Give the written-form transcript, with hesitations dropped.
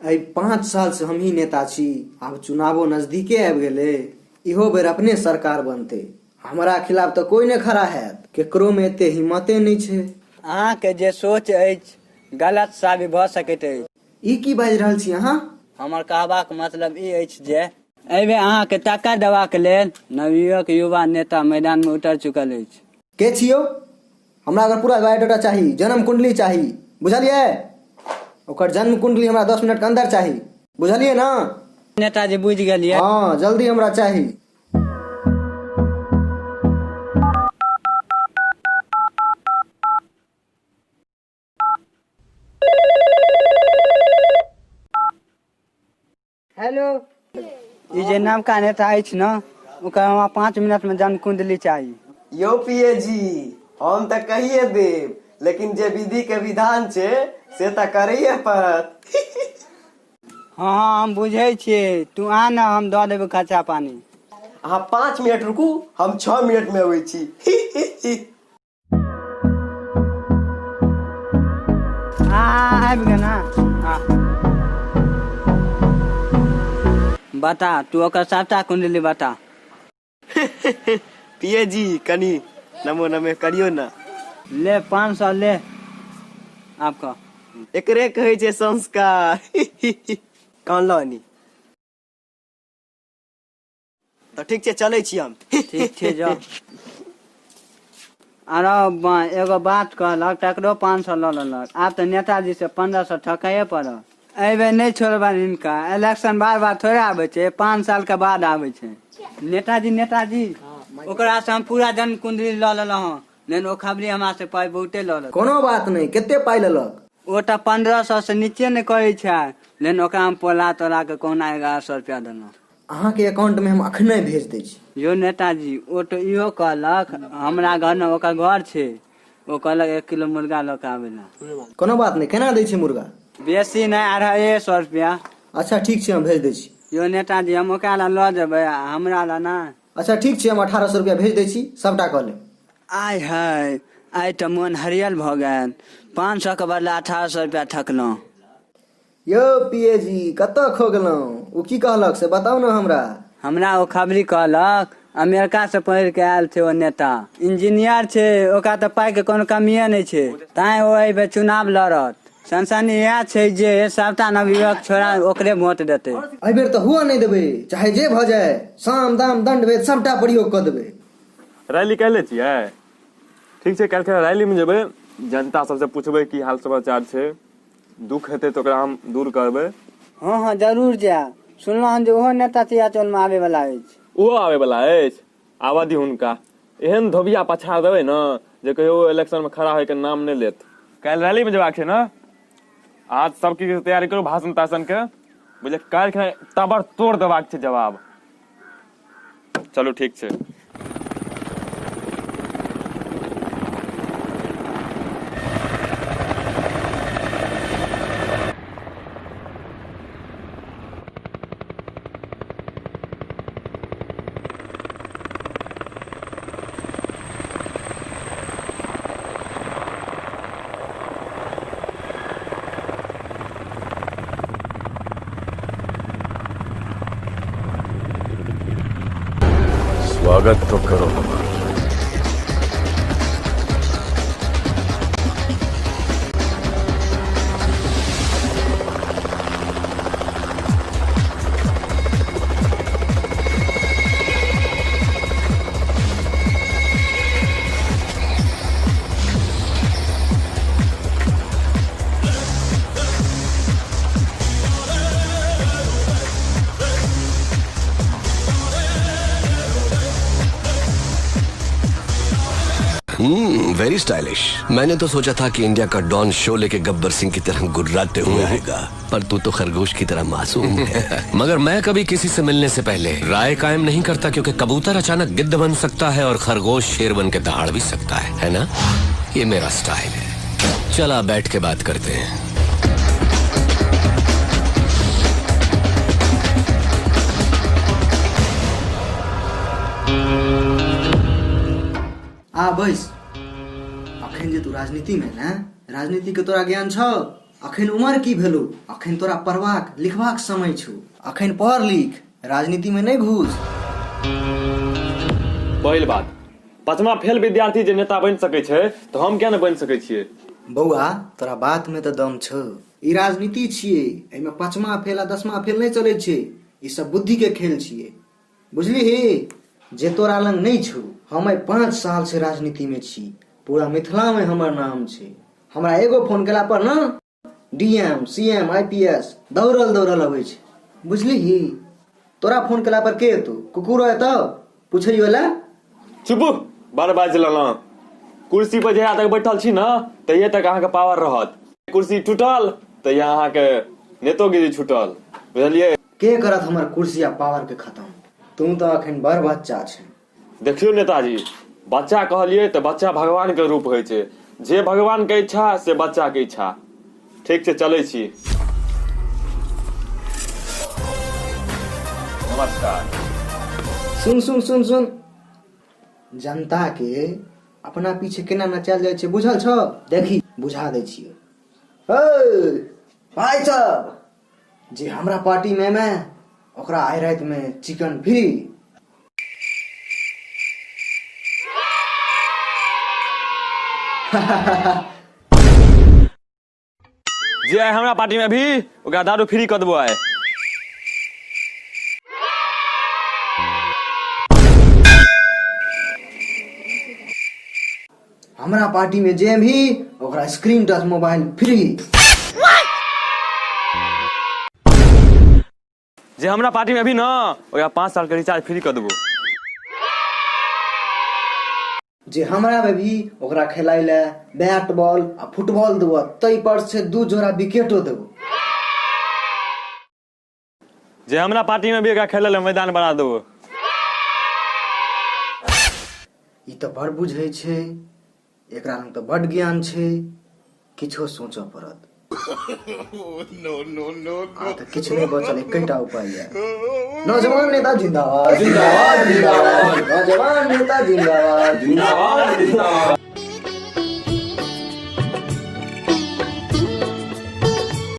आई 5 साल से हम ही नेता छी। अब चुनावो नजदीके आबि गेले, इहो बेर अपने सरकार बनते। हमारा खिलाफ तो कोई नहीं खड़ा है, केकरो में एते हिम्मते नहीं छे। अहाँ के जे सोच अछि गलत साबित भ सकैत अछि। ई की बाजि रहल छी अहाँ? हमर कहबाक मतलब ई अछि जे एहिबेर अहाँ के टक्कर देबाक लेल नवयुवक युवा नेता मैदान में उतर चुकल अछि। के छियो? हमरा अगर पूरा बायोडाटा चाही, जन्म कुंडली चाही, बुझलिए? ओकर जन्म कुंडली हमरा 10 मिनट के अंदर चाही, बुझलिए ना? नेताजी बुझ गेलिए। हाँ, जल्दी हमरा चाही। हेलो, ई जे नवका नेता अछि न, ओकर हमरा 5 मिनट में जन्म कुंडली चाही। यो पीए जी, हम तो कहिए देव, लेकिन जे विधि के विधान छे से तो करिए पड़त। हाँ हम बुझे छिए, तू आ न, हम दऽ देबे खर्चा पानी। अहाँ 5 मिनट रुकू, हम 6 मिनट में अबै छी। आबि गेल ना। बता, तू ओकर सबटा कुंडली बता। पीए जी कनी नमो नमे करियो ना। ले 500 ले आपका। एकरे कहे छे संस्कार। कान लानी तो ठीक छे, चले छी हम। ठीक छे, जाओ। अरे एगो बात कहलक, तकरो 500 ल लेलक। आब तो नेताजी से 1500 ठकाइए पड़ल। एबे नहीं छोड़बा इनका, इलेक्शन बार बार थोड़े आवे छे, 5 साल के बाद आवे छे। नेताजी ओकरा से हम पूरा जन्म कुंडली ल लेलहुं, लेकिन ओ खबरी हमरा से पाई बहुते ल लेलक। कोनो बात नहीं, केते पाई लेलक? वो तो 1500 से नीचे नहीं करे छे, लेकिन ओकरा हम पोला तोला के कोना 1100 रुपया देलहुं। अहाँ के अकाउंट में हम अखने भेज दै छी। यो नेताजी, वो तो इहो कहलक हमरा घर में ओकर घर छे, वो कहलक 1 किलो मुर्गा ल के आवेला। कोनो बात नहीं, केना दै छी मुर्गा? बेसी नहीं, 250 रुपया। अच्छा ठीक छे, हम भेज दै छी। यो नेताजी, हम ओकरा ला ल जेबै, हमरा ला ना। अच्छा ठीक छे, हम 1800 रुपया भेज दै छी, सबटा कऽ लेब। आय हाय, आय तो मन हरियल भ गेल। 500 के बदला 1800 रुपया ठकलहुं। यो पीए जी, कतऽ खो गेलहुं? उ की कहलक से बताउ ना हमरा। हमरा वो खबरी कहलक, अमेरिका से पढ़ के आयल छे वो नेता, इंजीनियर छे, ओकरा तो पाई के कोनो कमिये नहीं छे, ताई वो एबे चुनाव लड़त। सनसनी यह छे जे सबटा नवयुवक छोरा ओकरे वोट देते। एहि बेर तो हुआ नहीं देबे, चाहे जे भ जाए, साम दाम दंड भेद सबटा प्रयोग कर देबे। रैली कैले छियै? ठीक छै, काल्हि रैली में जेबै, जनता सबसे पूछबै की हाल समाचार छै, दुख हेतै तो ओकरा हम दूर करबै। हाँ हाँ जरूर जाए। सुनलहुँ जे ओहो नेता चियाचल में आवे वाला अछि। ओहो आवे वाला अछि? आवा दी हुनका। एहन धोबिया पछाड़ देबै न जे कहियो इलेक्शन में खड़ा होय के नाम नहीं लेत। काल्हि रैली में जेबाक छै न, आज सब की तैयारी करू भाषण ताषण के, बुझलिए? काल्हि तबर तोड़ देबाक छै जवाब। चलू ठीक छै। स्वागत तो करो हमारा। Very stylish. मैंने तो सोचा था कि इंडिया का डॉन शो लेके गब्बर सिंह की तरह गुर्राते हुए आएगा, पर तू तो खरगोश की तरह मासूम है। मगर मैं कभी किसी से मिलने से पहले राय कायम नहीं करता, क्योंकि कबूतर अचानक गिद्ध बन सकता है और खरगोश शेर बन के दहाड़ भी सकता है ना? ये मेरा स्टाइल है। चला बैठ के बात करते हैं। आ बैस। अखन जे तू राजनीति में ना, राजनीति के तोरा ज्ञान छौ? अखन उम्र की भेलो, अखन तोरा पढ़बाक लिखबाक समय छौ, अखन पढ़ लिख, राजनीति में नहीं घुस। पहिल बात, 5वां फेल विद्यार्थी जे नेता बन सकै छै तो हम क्या न बन सकै छियै? बौआ तोरा बात में तो दम छौ। ई राजनीति छियै, एमे 5वां फेल आ 10वां फेल नहीं चले छै। ई सब बुद्धि के खेल छियै, बुझली? जे तोरा लंग नहीं छौ, हम 5 साल से राजनीति में छी, पूरा मिथिला में हमर नाम छै। हमरा एगो फोन केला पर ना डीएम सीएम आईपीएस दौड़ल अबै छै, बुझली? तोरा फोन केला पर के एतौ? कुकुर एतौ पूछै वाला? चुप, बार बार चलना। कुर्सी पर जहिया तक बैठल छी ना तहिया तक अहाँ के पावर रहत। कुर्सी टूटल तहिया अहाँ के नेतोगिरी छूटल, बुझलिए? के करत हमर कुर्सी आ पावर के खत्म? तू तो अखन बड़ बच्चा छै। देखियो नेताजी, बच्चा कहलिए तो बच्चा भगवान के रूप होय छै। जे भगवान के इच्छा से बच्चा के इच्छा। ठीक छै, चलै छी। नमस्कार। सुन जनता के अपना पीछे केना नचाल जाय छै बुझल छौ? देखी बुझा दै छियै। भाई साहब, जे हमरा पार्टी में ओकरा आइ राति में चिकन फ्री। जे आए हमरा पार्टी में भी ओकरा दारू फ्री कर देबो। आए हमरा पार्टी में जे भी ओकरा स्क्रीन टच मोबाइल फ्री। जे हमरा पार्टी में भी ना ओकरा 5 साल के रिचार्ज फ्री कर देबो। जे हमरा में भी ओकरा खेलाय ले बैट बॉल आ फुटबॉल देबो, तई पर से 2 जोड़ा विकेटो देबो। जे हमरा पार्टी में भी ओकरा खेले ले मैदान बना देबो। ई तो बड़ बुझै छै, एकरा लंग तो बड़ ज्ञान छै, किछो सोचो पड़त। तो किछ नहीं बचल, एकटा उपाय है। नौजवान नेता जिंदाबाद, जिंदाबाद, जिंदाबाद। नौजवान नेता जिंदाबाद, जिंदाबाद, जिंदाबाद।